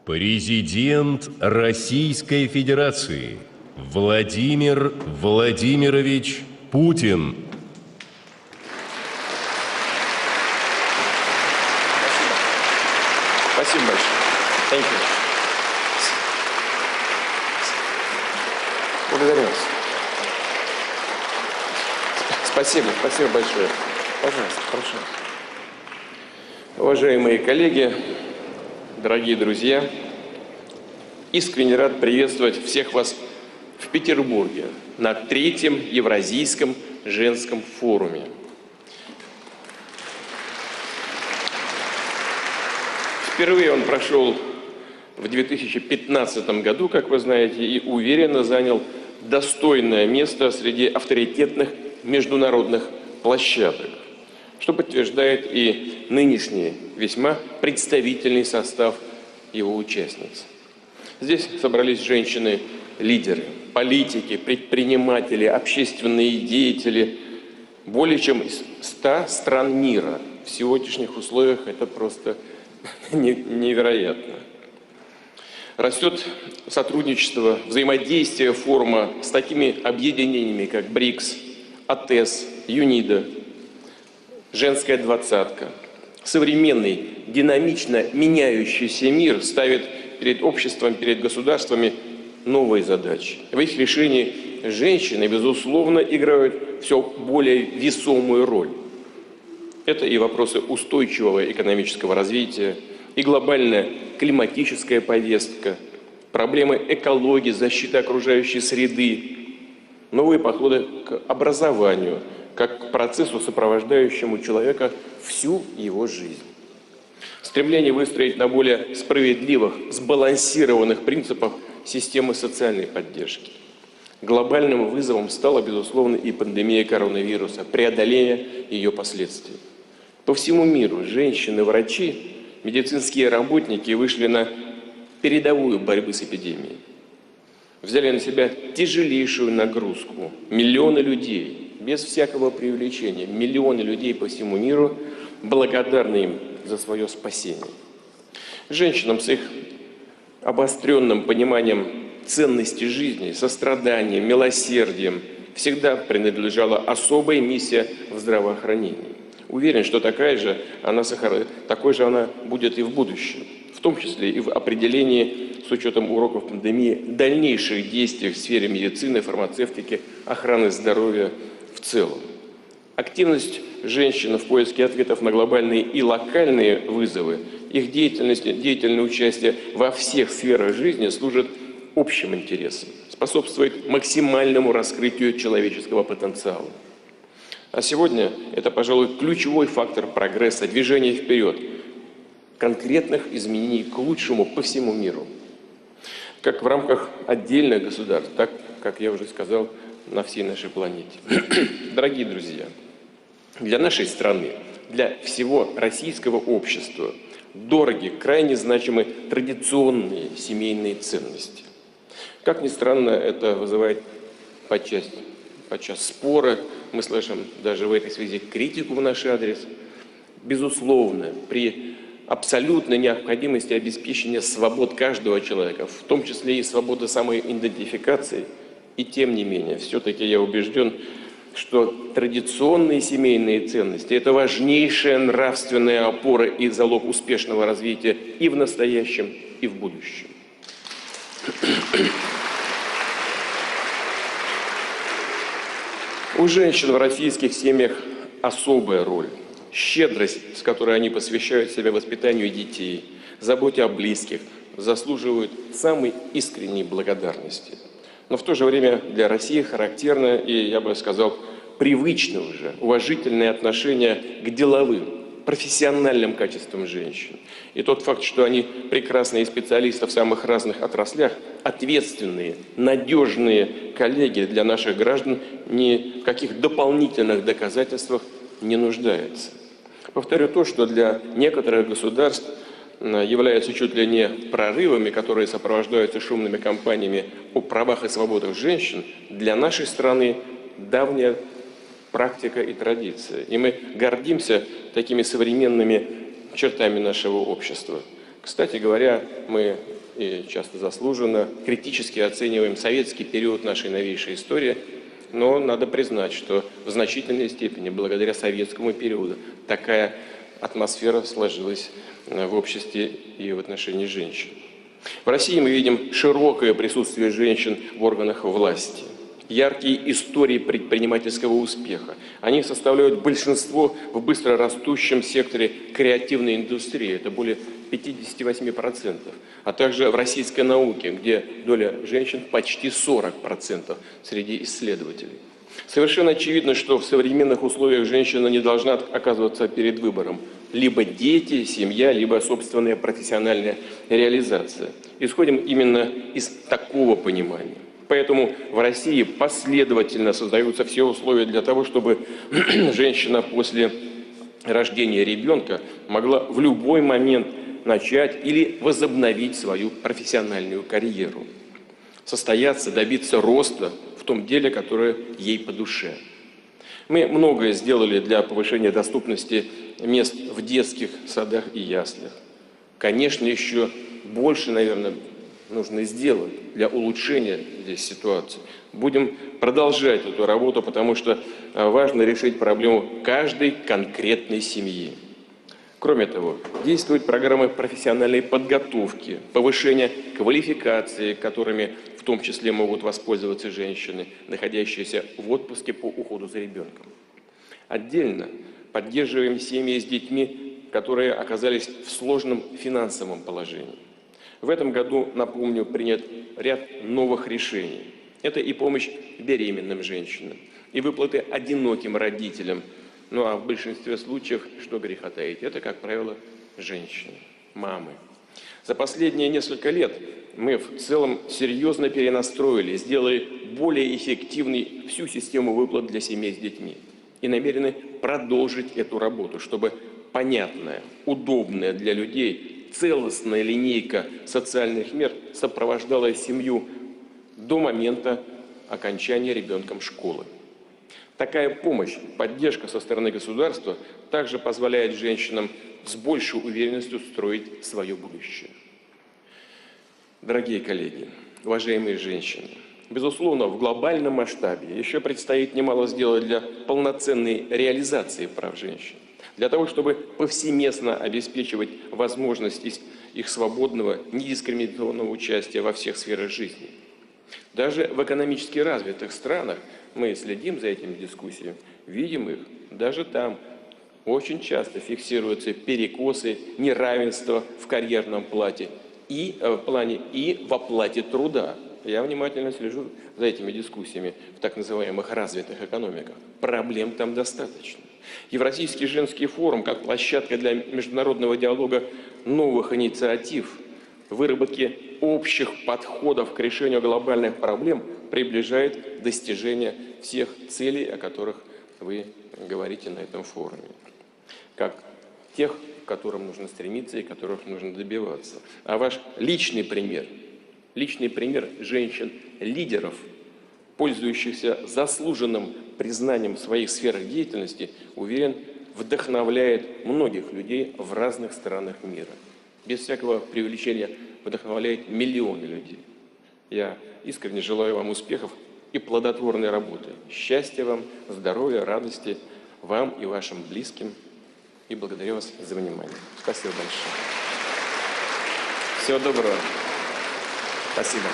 Президент Российской Федерации Владимир Владимирович Путин. Спасибо большое. Thank you. Благодарю вас. Спасибо большое. Пожалуйста, прошу. Уважаемые коллеги, дорогие друзья, искренне рад приветствовать всех вас в Петербурге на 3-м Евразийском женском форуме. Впервые он прошел в 2015 году, как вы знаете, и уверенно занял достойное место среди авторитетных международных площадок, что подтверждает и нынешний весьма представительный состав его участниц. Здесь собрались женщины-лидеры, политики, предприниматели, общественные деятели более чем из 100 стран мира. В сегодняшних условиях это просто невероятно. Растет сотрудничество, взаимодействие форума с такими объединениями, как БРИКС, АТЭС, ЮНИДО, Женская двадцатка. Современный, динамично меняющийся мир ставит перед обществом, перед государствами новые задачи. В их решении женщины, безусловно, играют все более весомую роль. Это и вопросы устойчивого экономического развития, и глобальная климатическая повестка, проблемы экологии, защиты окружающей среды, новые подходы к образованию, как к процессу, сопровождающему человека всю его жизнь. Стремление выстроить на более справедливых, сбалансированных принципах системы социальной поддержки. Глобальным вызовом стала, безусловно, и пандемия коронавируса, преодоление ее последствий. По всему миру женщины-врачи, медицинские работники вышли на передовую борьбы с эпидемией. Взяли на себя тяжелейшую нагрузку. Миллионы людей, без всякого преувеличения, миллионы людей по всему миру благодарны им за свое спасение. Женщинам с их обостренным пониманием ценности жизни, состраданием, милосердием всегда принадлежала особая миссия в здравоохранении. Уверен, что такой же она будет и в будущем, в том числе и в определении, с учетом уроков пандемии, дальнейших действий в сфере медицины, фармацевтики, охраны здоровья в целом. Активность женщин в поиске ответов на глобальные и локальные вызовы, их деятельное участие во всех сферах жизни служит общим интересам, способствует максимальному раскрытию человеческого потенциала. А сегодня это, пожалуй, ключевой фактор прогресса, движения вперед, конкретных изменений к лучшему по всему миру. Как в рамках отдельных государств, так, как я уже сказал, на всей нашей планете. Дорогие друзья, для нашей страны, для всего российского общества дороги, крайне значимы традиционные семейные ценности. Как ни странно, это вызывает подчас споры, мы слышим даже в этой связи критику в наш адрес. Безусловно, при абсолютной необходимости обеспечения свобод каждого человека, в том числе и свободы самоидентификации, и тем не менее, все-таки я убежден, что традиционные семейные ценности – это важнейшая нравственная опора и залог успешного развития и в настоящем, и в будущем. У женщин в российских семьях особая роль. Щедрость, с которой они посвящают себя воспитанию детей, заботе о близких, заслуживают самой искренней благодарности. Но в то же время для России характерно и, я бы сказал, привычно уже уважительное отношение к деловым, профессиональным качествам женщин. И тот факт, что они прекрасные специалисты в самых разных отраслях, ответственные, надежные коллеги для наших граждан, ни в каких дополнительных доказательствах не нуждается. Повторю то, что для некоторых государств являются чуть ли не прорывами, которые сопровождаются шумными кампаниями о правах и свободах женщин, для нашей страны давняя практика и традиция. И мы гордимся такими современными чертами нашего общества. Кстати говоря, мы и часто заслуженно, критически оцениваем советский период нашей новейшей истории, но надо признать, что в значительной степени благодаря советскому периоду такая атмосфера сложилась в обществе и в отношении женщин. В России мы видим широкое присутствие женщин в органах власти, яркие истории предпринимательского успеха. Они составляют большинство в быстро растущем секторе креативной индустрии, это более 58%, а также в российской науке, где доля женщин почти 40% среди исследователей. Совершенно очевидно, что в современных условиях женщина не должна оказываться перед выбором: либо дети, семья, либо собственная профессиональная реализация. Исходим именно из такого понимания. Поэтому в России последовательно создаются все условия для того, чтобы женщина после рождения ребенка могла в любой момент начать или возобновить свою профессиональную карьеру, состояться, добиться роста в том деле, которое ей по душе. Мы многое сделали для повышения доступности мест в детских садах и яслях. Конечно, еще больше, наверное, нужно сделать для улучшения здесь ситуации. Будем продолжать эту работу, потому что важно решить проблему каждой конкретной семьи. Кроме того, действуют программы профессиональной подготовки, повышения квалификации, которыми в том числе могут воспользоваться женщины, находящиеся в отпуске по уходу за ребенком. Отдельно поддерживаем семьи с детьми, которые оказались в сложном финансовом положении. В этом году, напомню, принят ряд новых решений. Это и помощь беременным женщинам, и выплаты одиноким родителям. Ну а в большинстве случаев, что греха таить, это, как правило, женщины, мамы. За последние несколько лет мы в целом серьезно перенастроили, сделали более эффективной всю систему выплат для семей с детьми. И намерены продолжить эту работу, чтобы понятная, удобная для людей, целостная линейка социальных мер сопровождала семью до момента окончания ребенком школы. Такая помощь, поддержка со стороны государства также позволяет женщинам с большей уверенностью строить свое будущее. Дорогие коллеги, уважаемые женщины, безусловно, в глобальном масштабе еще предстоит немало сделать для полноценной реализации прав женщин, для того, чтобы повсеместно обеспечивать возможность их свободного, недискриминационного участия во всех сферах жизни. Даже в экономически развитых странах мы следим за этими дискуссиями, видим их, даже там очень часто фиксируются перекосы, неравенство в карьерном плане и в оплате труда. Я внимательно слежу за этими дискуссиями в так называемых развитых экономиках. Проблем там достаточно. Евразийский женский форум, как площадка для международного диалога новых инициатив, выработки общих подходов к решению глобальных проблем, приближает достижение всех целей, о которых вы говорите на этом форуме. Как тех, к которым нужно стремиться и которых нужно добиваться. А ваш личный пример женщин-лидеров, пользующихся заслуженным признанием в своих сферах деятельности, уверен, вдохновляет многих людей в разных странах мира. Без всякого преувеличения вдохновляет миллионы людей. Я искренне желаю вам успехов и плодотворной работы. Счастья вам, здоровья, радости вам и вашим близким. И благодарю вас за внимание. Спасибо большое. Всего доброго. Спасибо.